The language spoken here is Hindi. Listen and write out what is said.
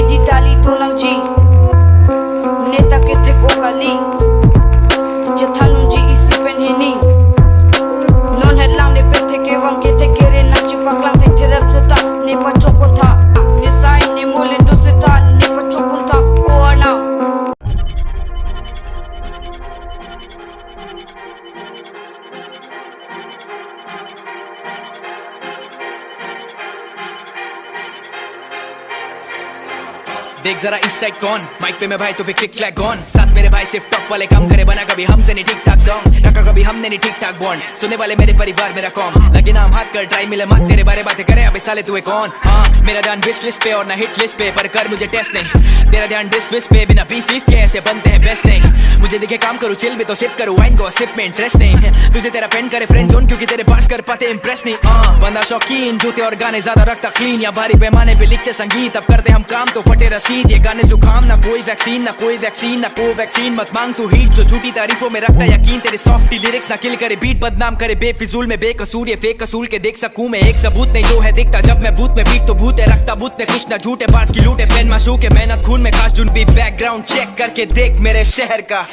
digitali tonangji neta kethe kokali jethanunji isi penhini non headlam ne pethe ke wang kethe kere nachi paklang the thedak seta ne pachokotha ne sai ne molen doseta ne pachokunta oana देख जरा इस साइड कौन माइक पे मैं भाई तो पे क्लिक क्लैक गॉन साथ मेरे भाई सिर्फ टॉप वाले काम करे बना कभी हमसे नहीं ठीक ठाक सॉन्ग रखा कभी हमने नहीं ठीक ठाक बॉन्ड सुनने वाले मेरे परिवार मेरा कॉम लगे नाम हाथ कर ट्राई मिले मत तेरे बारे बातें करे अबे साले तू है कौन हाँ मेरा ध्यान विश लिस्ट पे और ना हिट लिस्ट पे पर कर मुझे टेस्ट नहीं तेरा ध्यान डिस विस पे बिना बीफ बीफ के ऐसे बनते हैं बेस्ट नहीं मुझे दिखे काम करूँ चिल भी तो सिप करूँ वाइन को सिप में इंटरेस्ट नहीं तुझे तेरा पेन करे फ्रेंड जोन क्योंकि तेरे पास कर पाते इंप्रेस नहीं बंदा शौकीन जूते और गाने ज्यादा रखता क्लीन या भारी पैमाने पे लिखते संगीत अब करते हम काम तो फटे रसीद ये गाने जुकाम ना कोई वैक्सीन ना कोवैक्सीन मत मांग तू हीट जो झूठी तारीफों में रखता यकीन तेरे सॉफ्टी लिरिक्स ना किल करे बीट बदनाम करे बेफिजूल में बेकसूर ये फेक कसूल के देख सकूं मैं एक सबूत नहीं जो है दिखता जब मैं बूथ में बीट तो भूत है रखता बूथ में कुछ ना झूठे पास की लूटे पेन माशू के मेहनत खून में खास जुन भी बैकग्राउंड चेक करके देख मेरे शहर का